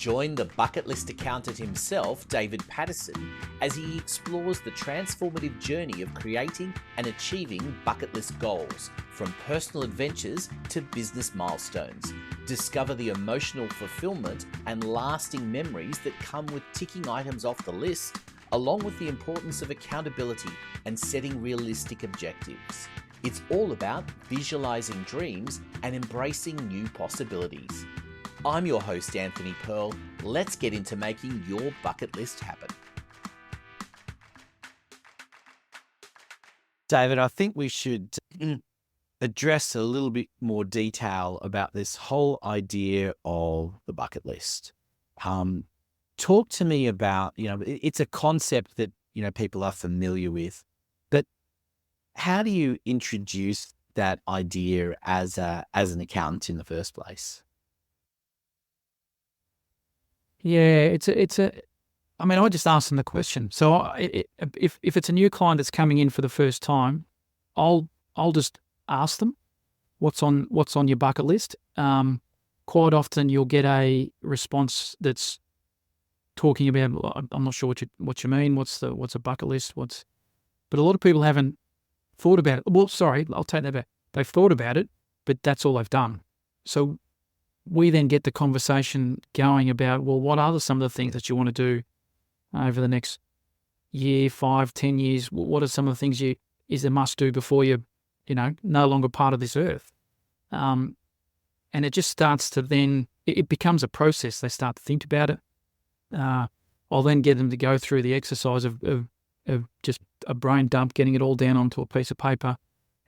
Join the Bucketlist Accountant himself, David Patterson, as he explores the transformative journey of creating and achieving bucket list goals, from personal adventures to business milestones. Discover the emotional fulfillment and lasting memories that come with ticking items off the list, along with the importance of accountability and setting realistic objectives. It's all about visualizing dreams and embracing new possibilities. I'm your host, Anthony Pearl. Let's get into making your bucket list happen. David, I think we should address a little bit more detail about this whole idea of the bucket list. Talk to me about, it's a concept that, people are familiar with, but how do you introduce that idea as an accountant in the first place? Yeah, I just ask them the question. So if it's a new client that's coming in for the first time, I'll just ask them what's on your bucket list. Quite often you'll get a response that's talking about, I'm not sure what you mean. What's a bucket list? But a lot of people haven't thought about it. Well, sorry, I'll take that back. They've thought about it, but that's all they've done. So we then get the conversation going about, well, what are some of the things that you want to do over the next year, 5, 10 years? What are some of the things is a must do before you're, no longer part of this earth? And it just starts to then, it becomes a process. They start to think about it. I'll then get them to go through the exercise of just a brain dump, getting it all down onto a piece of paper,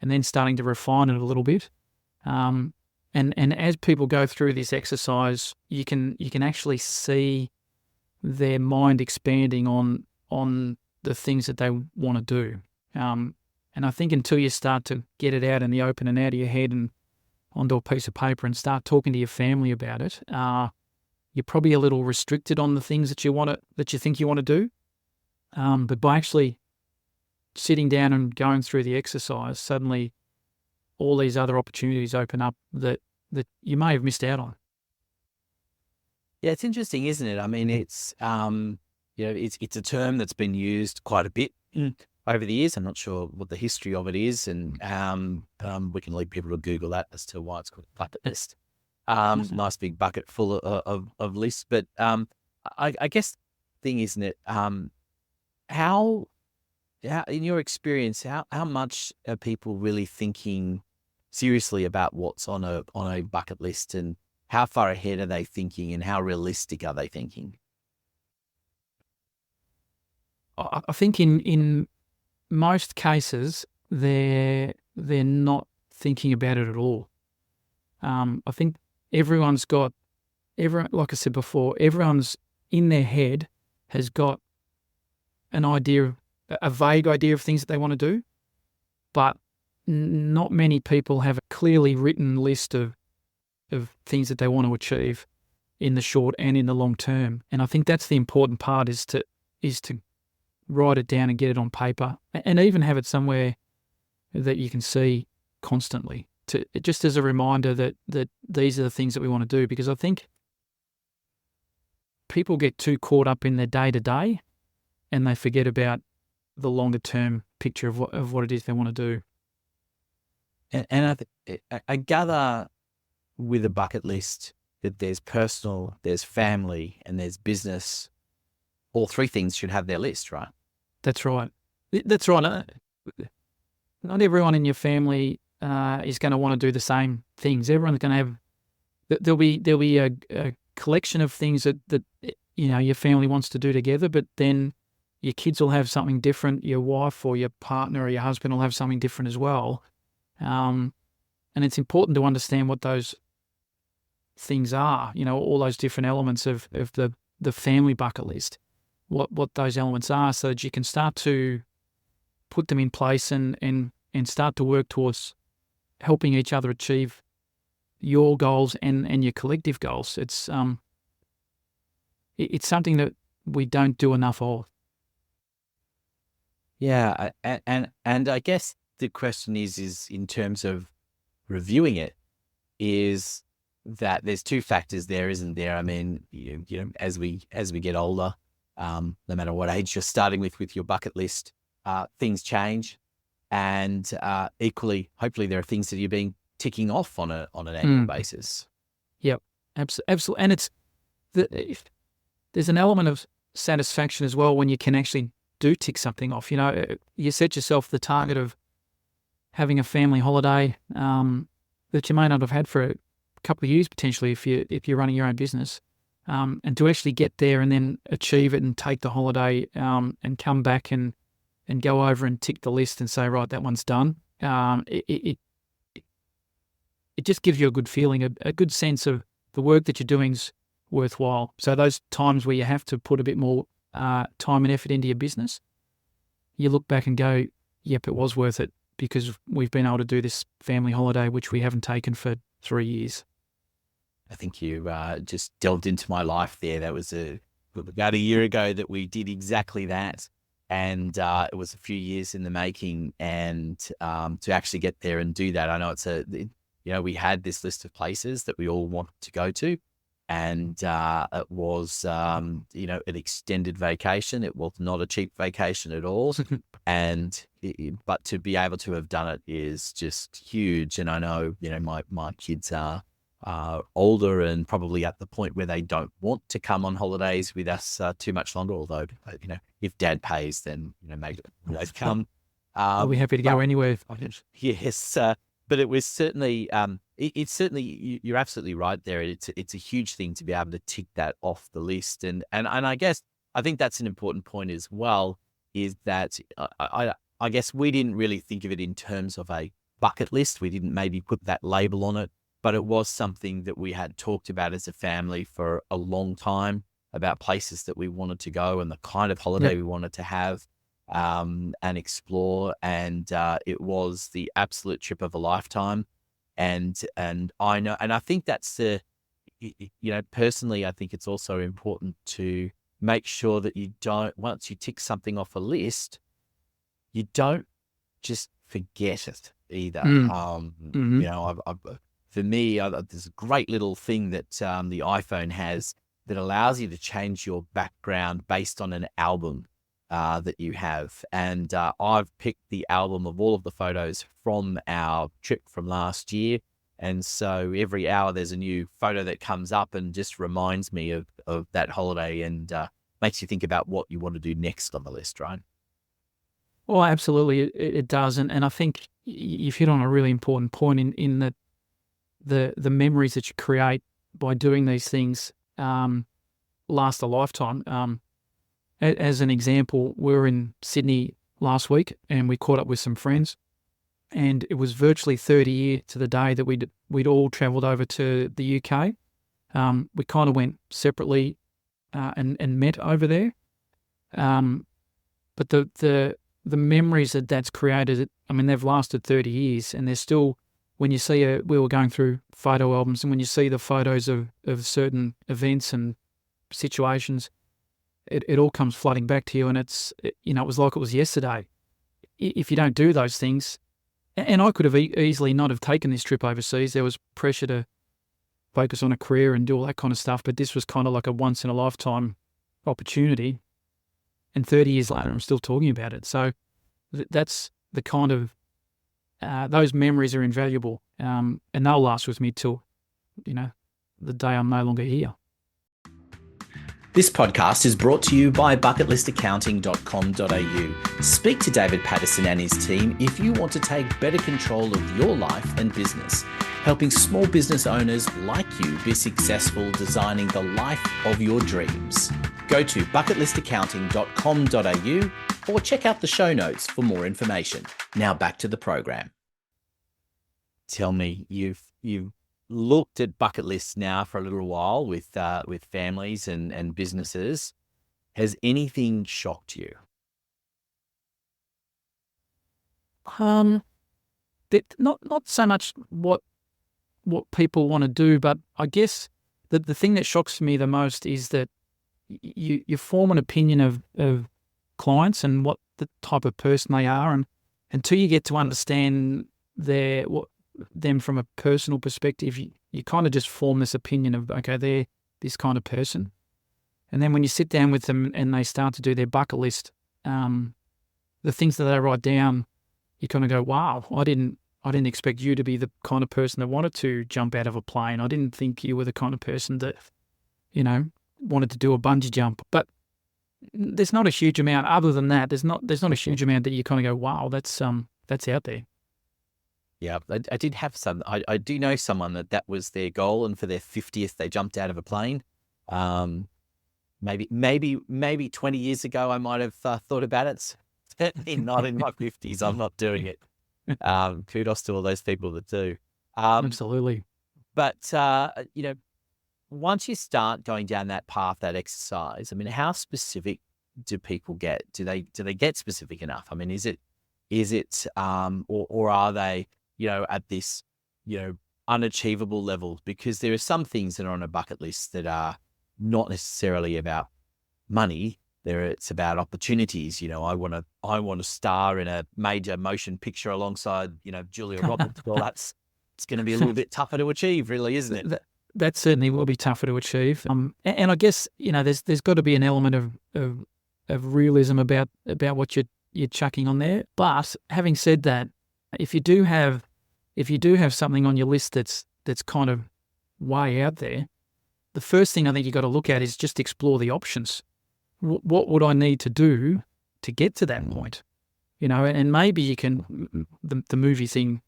and then starting to refine it a little bit. And as people go through this exercise, you can actually see their mind expanding on the things that they want to do. And I think until you start to get it out in the open and out of your head and onto a piece of paper and start talking to your family about it, you're probably a little restricted on the things that you think you want to do. But by actually sitting down and going through the exercise, suddenly all these other opportunities open up that you may have missed out on. Yeah, it's interesting, isn't it? I mean, it's it's a term that's been used quite a bit over the years. I'm not sure what the history of it is, and we can leave people to Google that as to why it's called a bucket list. Nice big bucket full of lists, but I guess the thing, isn't it? How in your experience, how much are people really thinking seriously about what's on a bucket list, and how far ahead are they thinking, and how realistic are they thinking? I think in most cases they're not thinking about it at all. I think like I said before, everyone's in their head has got an idea, a vague idea of things that they want to do, but not many people have a clearly written list of things that they want to achieve in the short and in the long term. And I think that's the important part, is to write it down and get it on paper, and even have it somewhere that you can see constantly, just as a reminder that these are the things that we want to do. Because I think people get too caught up in their day-to-day and they forget about the longer term picture of what it is they want to do. And I gather with a bucket list that there's personal, there's family, and there's business. All three things should have their list, right? That's right. That's right. Not everyone in your family is going to want to do the same things. Everyone's going to have. There'll be a collection of things that your family wants to do together, but then your kids will have something different. Your wife or your partner or your husband will have something different as well. And it's important to understand what those things are, all those different elements of the family bucket list, what those elements are, so that you can start to put them in place and start to work towards helping each other achieve your goals and your collective goals. It's something that we don't do enough of. Yeah, and I guess the question is in terms of reviewing it, is that there's two factors there, isn't there? I mean, as we get older, no matter what age you're starting with your bucket list, things change, and equally, hopefully, there are things that you're being ticking off on an annual basis. Yep, absolutely. And it's there's an element of satisfaction as well when you can actually do tick something off. You set yourself the target of having a family holiday that you may not have had for a couple of years potentially if you're running your own business, and to actually get there and then achieve it and take the holiday and come back and go over and tick the list and say, right, that one's done. It just gives you a good feeling, a good sense of the work that you're doing's worthwhile. So those times where you have to put a bit more time and effort into your business, you look back and go, yep, it was worth it because we've been able to do this family holiday, which we haven't taken for 3 years. I think you just delved into my life there. That was about a year ago that we did exactly that. And it was a few years in the making. And to actually get there and do that, I know we had this list of places that we all wanted to go to. And it was, an extended vacation. It was not a cheap vacation at all. But to be able to have done it is just huge. And I know, my kids are older and probably at the point where they don't want to come on holidays with us too much longer. Although, if Dad pays, then maybe they'd come. I'll be happy to go anywhere. Yes, but it was certainly. It's certainly, you're absolutely right there. It's a huge thing to be able to tick that off the list, and I think that's an important point as well. Is that I guess we didn't really think of it in terms of a bucket list. We didn't maybe put that label on it. But it was something that we had talked about as a family for a long time, about places that we wanted to go and the kind of holiday we wanted to have and explore. And it was the absolute trip of a lifetime. And I know, and I think that's personally, I think it's also important to make sure that you don't, once you tick something off a list, you don't just forget it either. For me, there's a great little thing that the iPhone has that allows you to change your background based on an album that you have. And I've picked the album of all of the photos from our trip from last year. And so every hour there's a new photo that comes up and just reminds me of that holiday and makes you think about what you want to do next on the list, right? Well, absolutely, it does. And I think you've hit on a really important point in that the memories that you create by doing these things last a lifetime. As an example, we were in Sydney last week and we caught up with some friends, and it was virtually 30 years to the day that we'd all travelled over to the UK. We kind of went separately and met over there. But the memories that's created, I mean, they've lasted 30 years and they're still. When you see we were going through photo albums, and when you see the photos of certain events and situations, it all comes flooding back to you, and it was like it was yesterday. If you don't do those things, and I could have easily not have taken this trip overseas. There was pressure to focus on a career and do all that kind of stuff, but this was kind of like a once in a lifetime opportunity. And 30 years later, I'm still talking about it. So that's the kind of those memories are invaluable, and they'll last with me till, the day I'm no longer here. This podcast is brought to you by bucketlistaccounting.com.au. Speak to David Patterson and his team if you want to take better control of your life and business, helping small business owners like you be successful designing the life of your dreams. Go to bucketlistaccounting.com.au or check out the show notes for more information. Now back to the program. Tell me, you've looked at bucket lists now for a little while with families and businesses. Has anything shocked you? Not so much what people want to do, but I guess the thing that shocks me the most is that you form an opinion of clients and what the type of person they are, and until you get to understand them from a personal perspective, you kind of just form this opinion of, okay, they're this kind of person. And then when you sit down with them and they start to do their bucket list, the things that they write down, you kind of go, wow, I didn't expect you to be the kind of person that wanted to jump out of a plane. I didn't think you were the kind of person that, wanted to do a bungee jump. But there's not a huge amount other than that. There's not a huge amount that you kind of go, wow, that's out there. Yeah, I did have some. I do know someone that was their goal, and for their 50th, they jumped out of a plane. Maybe 20 years ago, I might have thought about it. Certainly not in my 50s. I'm not doing it. Kudos to all those people that do. Absolutely. But once you start going down that path, that exercise, I mean, how specific do people get? Do they get specific enough? I mean, is it, or are they, at this, unachievable level? Because there are some things that are on a bucket list that are not necessarily about money. It's about opportunities. I want to star in a major motion picture alongside, Julia Roberts. Well, it's going to be a little bit tougher to achieve, really, isn't it? That certainly will be tougher to achieve. And I guess, there's got to be an element of realism about what you're chucking on there. But having said that, if you do have something on your list that's kind of way out there, the first thing I think you've got to look at is just explore the options. What would I need to do to get to that point? And maybe you can, the movie thing,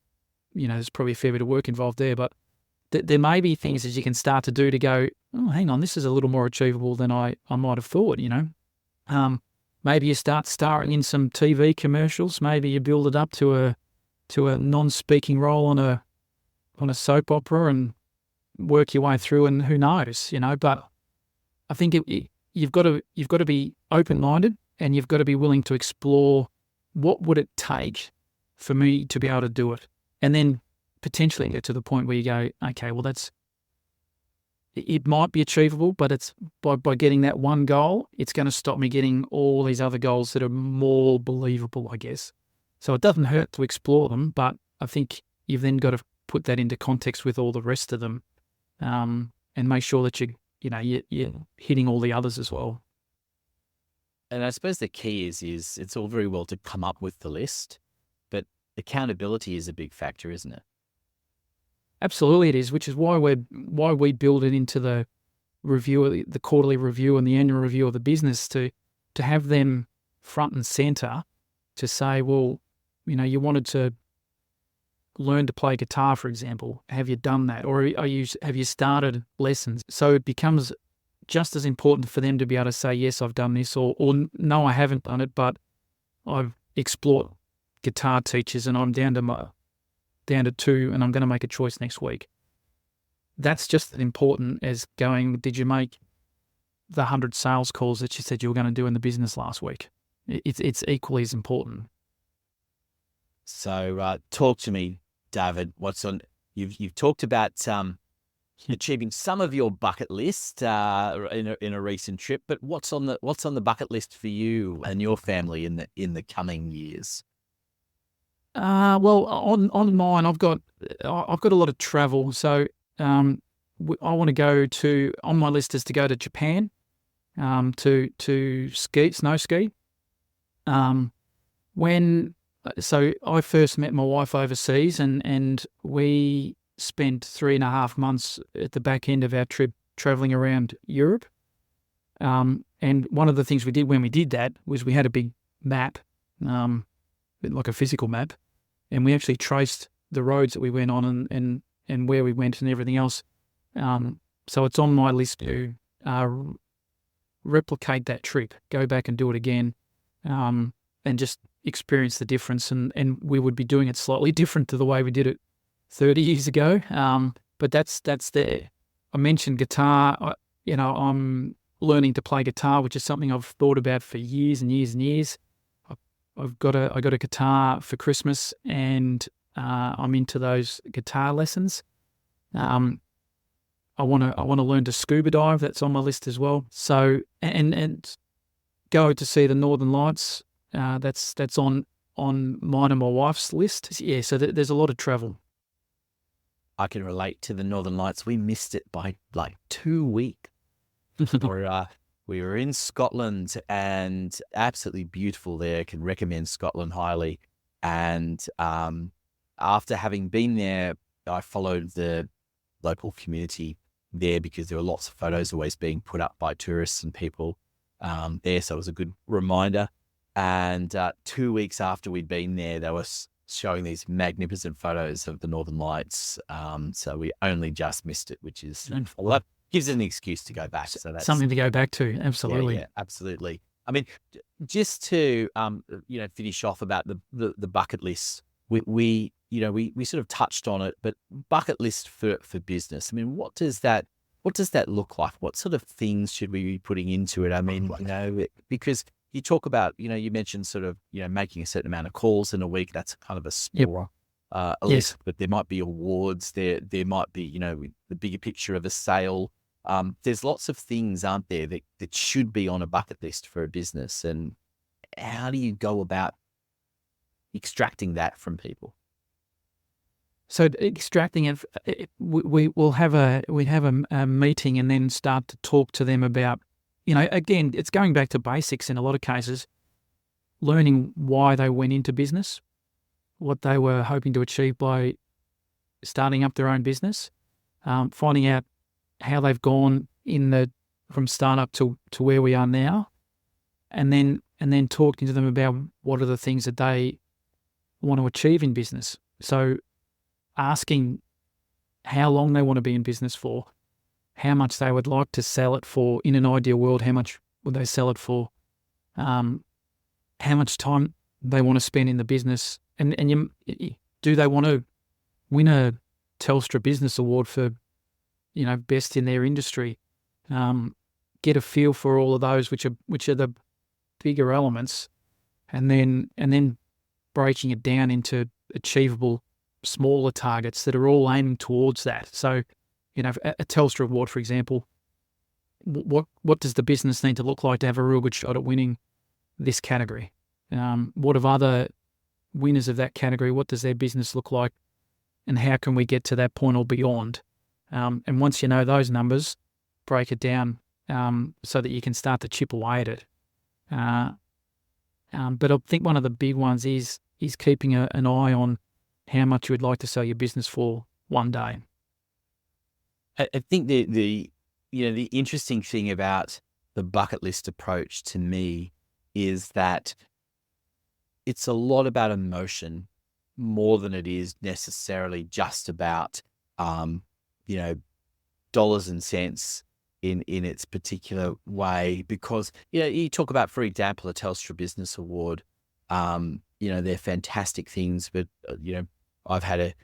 there's probably a fair bit of work involved there, but there may be things that you can start to do to go, oh, hang on, this is a little more achievable than I might have thought, Maybe you start starring in some TV commercials. Maybe you build it up to a non-speaking role on a soap opera and work your way through, and who knows, But I think you've got to be open-minded, and you've got to be willing to explore what would it take for me to be able to do it, and then potentially get to the point where you go, okay, well, it might be achievable, but it's by getting that one goal, it's going to stop me getting all these other goals that are more believable, I guess. So it doesn't hurt to explore them, but I think you've then got to put that into context with all the rest of them, and make sure that you're hitting all the others as well. And I suppose the key is it's all very well to come up with the list, but accountability is a big factor, isn't it? Absolutely, it is, which is why we build it into the review, the quarterly review and the annual review of the business, to have them front and center, to say, well, you wanted to learn to play guitar, for example. Have you done that, or have you started lessons? So it becomes just as important for them to be able to say, yes, I've done this, or no, I haven't done it, but I've explored guitar teachers and I'm down to 2, and I'm going to make a choice next week. That's just as important as going, did you make the 100 sales calls that you said you were going to do in the business last week? It's equally as important. So talk to me, David. What's on? You've talked about achieving some of your bucket list in a recent trip, but what's on the bucket list for you and your family in the coming years? Well, on mine, I've got a lot of travel. So I want to go to, on my list is to go to Japan, to snow ski. So I first met my wife overseas, and we spent 3.5 months at the back end of our trip traveling around Europe. And one of the things we did when we did that was we had a big map, like a physical map, and we actually traced the roads that we went on and where we went and everything else. So it's on my list to replicate that trip, go back and do it again, and just experience the difference. And we would be doing it slightly different to the way we did it 30 years ago. But that's there. I mentioned guitar. I'm learning to play guitar, which is something I've thought about for years and years and years. I got a guitar for Christmas, and I'm into those guitar lessons. I want to learn to scuba dive. That's on my list as well. So and go to see the Northern Lights. That's on mine and my wife's list. Yeah. So there's a lot of travel. I can relate to the Northern Lights. We missed it by like 2 weeks. We were in Scotland, and absolutely beautiful there. Can recommend Scotland highly. And after having been there, I followed the local community there because there were lots of photos always being put up by tourists and people there. So it was a good reminder. And 2 weeks after we'd been there, they were showing these magnificent photos of the Northern Lights. So we only just missed it, which is, well, that gives it an excuse to go back. So that's something to go back to. Absolutely. Yeah, absolutely. I mean, just to finish off about the bucket list, we sort of touched on it, but bucket list for business. I mean, what does that look like? What sort of things should we be putting into it? I mean, because you talk about, you mentioned sort of, making a certain amount of calls in a week. That's kind of a small list, but there might be awards. There might be, the bigger picture of a sale. There's lots of things, aren't there, that should be on a bucket list for a business. And how do you go about extracting that from people? So extracting it, we'll have a meeting and then start to talk to them about, again, it's going back to basics in a lot of cases, learning why they went into business, what they were hoping to achieve by starting up their own business, finding out how they've gone from startup to where we are now, and then talking to them about what are the things that they want to achieve in business. So asking how long they want to be in business for, how much they would like to sell it for. In an ideal world, how much would they sell it for? How much time they want to spend in the business, and do they want to win a Telstra Business Award for best in their industry? Get a feel for all of those, which are the bigger elements, and then breaking it down into achievable smaller targets that are all aiming towards that. So, a Telstra Award, for example, what does the business need to look like to have a real good shot at winning this category? What of other winners of that category? What does their business look like, and how can we get to that point or beyond? And once you know those numbers, break it down so that you can start to chip away at it. But I think one of the big ones is keeping an eye on how much you would like to sell your business for one day. I think the interesting thing about the bucket list approach to me is that it's a lot about emotion more than it is necessarily just about dollars and cents in its particular way. Because you talk about, for example, a Telstra Business Award. They're fantastic things, but I've had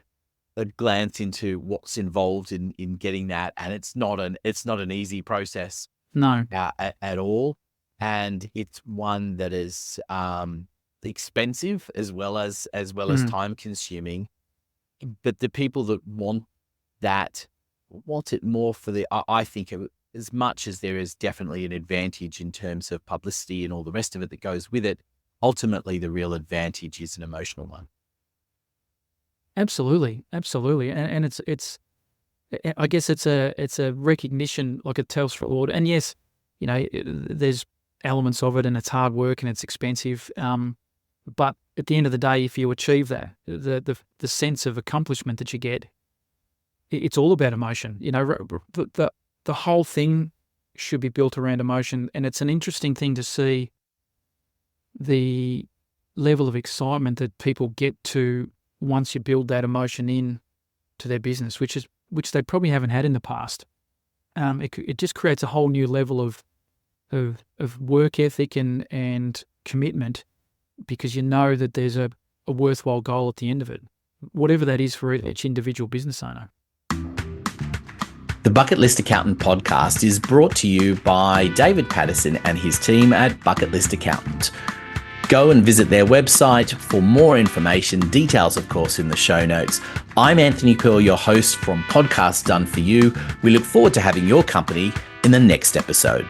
a glance into what's involved in getting that, and it's not an easy process. No, at all, and it's one that is expensive as well as time consuming. But the people that want it more for I think as much as there is definitely an advantage in terms of publicity and all the rest of it that goes with it, ultimately the real advantage is an emotional one. absolutely, and it's I guess it's a recognition, like a Telstra Award. And yes, there's elements of it, and it's hard work and it's expensive. But at the end of the day, if you achieve that, the sense of accomplishment that you get, it's all about emotion. The whole thing should be built around emotion, and it's an interesting thing to see the level of excitement that people get to once you build that emotion in to their business, which they probably haven't had in the past. It just creates a whole new level of work ethic and commitment, because you know that there's a worthwhile goal at the end of it, whatever that is for each individual business owner. The Bucketlist Accountant podcast is brought to you by David Patterson and his team at Bucketlist Accountant. Go and visit their website for more information, details of course in the show notes. I'm Anthony Pearl, your host from Podcast Done For You. We look forward to having your company in the next episode.